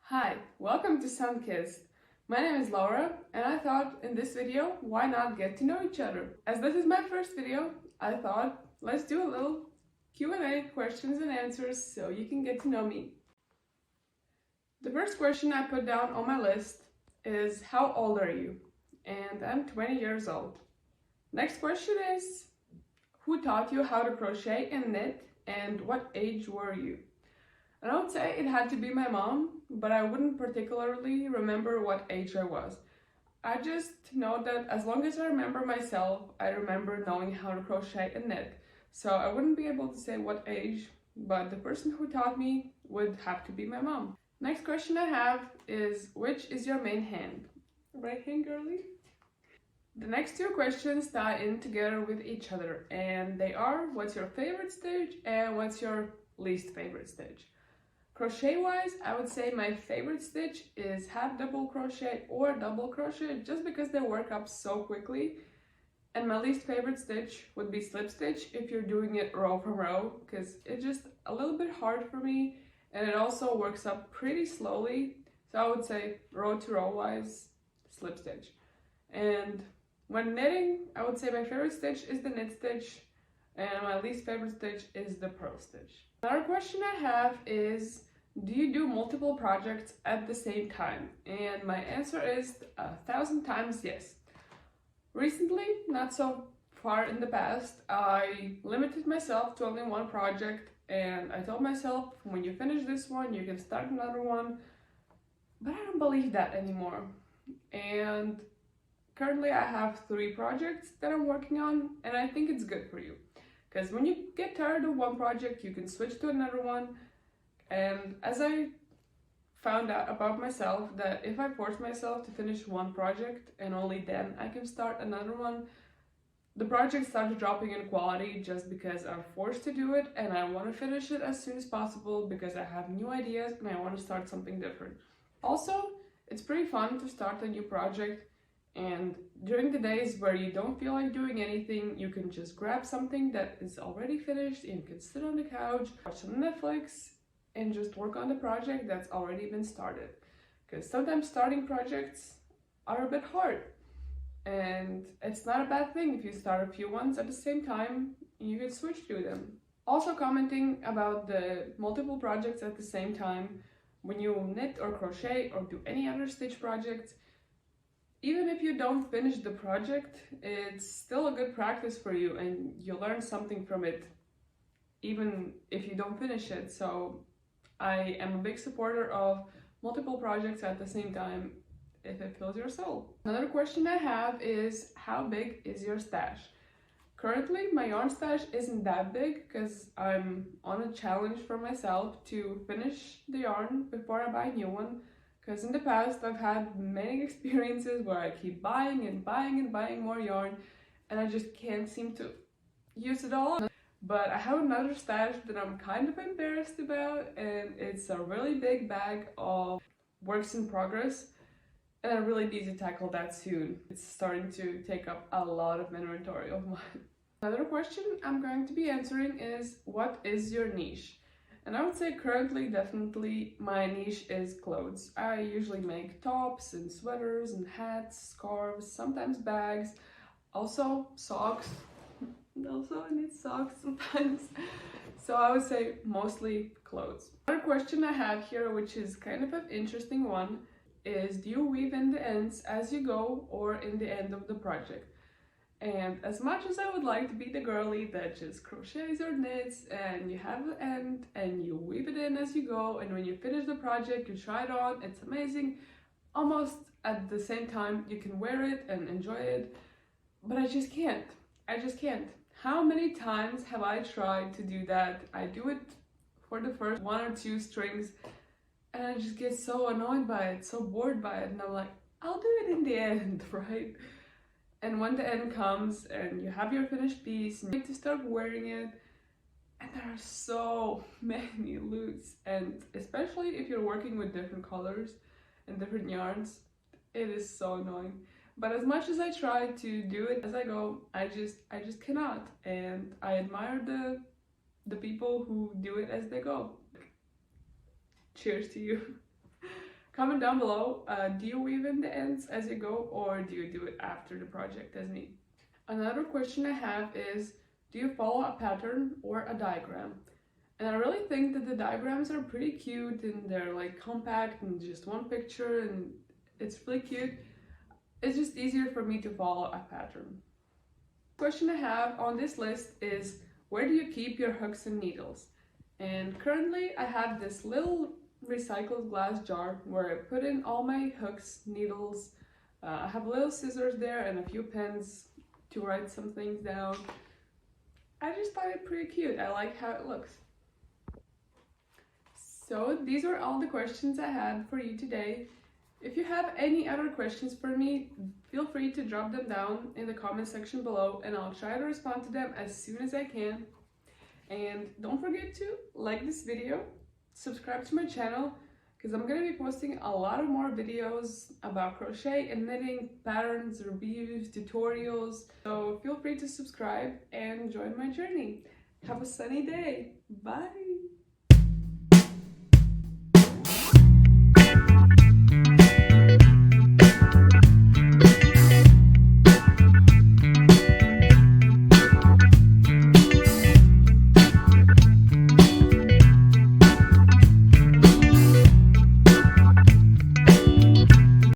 Hi, welcome to SunKissed. My name is Laura, and I thought in this video, why not get to know each other? As this is my first video, I thought let's do a little Q&A, questions and answers, so you can get to know me. The first question I put down on my list is, how old are you? And I'm 20 years old. Next question is, who taught you how to crochet and knit, and what age were you? And I would say it had to be my mom, but I wouldn't particularly remember what age I was. I just know that as long as I remember myself, I remember knowing how to crochet and knit. So I wouldn't be able to say what age, but the person who taught me would have to be my mom. Next question I have is, which is your main hand? Right hand, girly? The next two questions tie in together with each other, and they are, what's your favorite stitch and what's your least favorite stitch? Crochet wise, I would say my favorite stitch is half double crochet or double crochet, just because they work up so quickly. And my least favorite stitch would be slip stitch if you're doing it row from row, because it's just a little bit hard for me, and it also works up pretty slowly. So I would say row to row wise, slip stitch. And when knitting, I would say my favorite stitch is the knit stitch, and my least favorite stitch is the purl stitch. Another question I have is, do you do multiple projects at the same time? And my answer is 1,000 times yes. Recently, not so far in the past, I limited myself to only one project, and I told myself, when you finish this one, you can start another one. But I don't believe that anymore. And currently I have 3 projects that I'm working on, and I think it's good for you. Because when you get tired of one project, you can switch to another one. And as I found out about myself, that if I force myself to finish one project and only then I can start another one, the project starts dropping in quality just because I'm forced to do it, and I want to finish it as soon as possible because I have new ideas and I want to start something different. Also, it's pretty fun to start a new project, and during the days where you don't feel like doing anything, you can just grab something that is already finished and you can sit on the couch, watch some Netflix, and just work on the project that's already been started. Because sometimes starting projects are a bit hard, and it's not a bad thing if you start a few ones at the same time, you can switch through them. Also, commenting about the multiple projects at the same time, when you knit or crochet or do any other stitch projects, even if you don't finish the project, it's still a good practice for you and you learn something from it, even if you don't finish it. So I am a big supporter of multiple projects at the same time if it fills your soul. Another question I have is, how big is your stash? Currently, my yarn stash isn't that big because I'm on a challenge for myself to finish the yarn before I buy a new one. Because in the past, I've had many experiences where I keep buying and buying and buying more yarn, and I just can't seem to use it all. But I have another stash that I'm kind of embarrassed about, and it's a really big bag of works in progress, and I really need to tackle that soon. It's starting to take up a lot of inventory of mine. Another question I'm going to be answering is, what is your niche? And I would say currently, definitely, my niche is clothes. I usually make tops and sweaters and hats, scarves, sometimes bags, also socks. Also, I need socks sometimes. So I would say mostly clothes. Another question I have here, which is kind of an interesting one, is, do you weave in the ends as you go or in the end of the project? And as much as I would like to be the girly that just crochets or knits and you have the end and you weave it in as you go, and when you finish the project you try it on, it's amazing, almost at the same time you can wear it and enjoy it, but I just can't. How many times have I tried to do that? I do it for the first 1 or 2 strings and I just get so annoyed by it, so bored by it, and I'm like, I'll do it in the end, right? And when the end comes and you have your finished piece, you need to start wearing it, and there are so many loops, and especially if you're working with different colors and different yarns, it is so annoying. But as much as I try to do it as I go, I just cannot, and I admire the people who do it as they go. Cheers to you. Comment down below, do you weave in the ends as you go, or do you do it after the project as me? Another question I have is, do you follow a pattern or a diagram? And I really think that the diagrams are pretty cute, and they're like compact and just one picture, and it's really cute. It's just easier for me to follow a pattern. Question I have on this list is, where do you keep your hooks and needles? And currently I have this little recycled glass jar where I put in all my hooks, needles. I have little scissors there and a few pens to write some things down. I just find it pretty cute. I like how it looks. So these were all the questions I had for you today. If you have any other questions for me, feel free to drop them down in the comment section below, and I'll try to respond to them as soon as I can. And don't forget to like this video, subscribe to my channel, because I'm going to be posting a lot of more videos about crochet and knitting, patterns, reviews, tutorials. So feel free to subscribe and join my journey. Have a sunny day. Bye!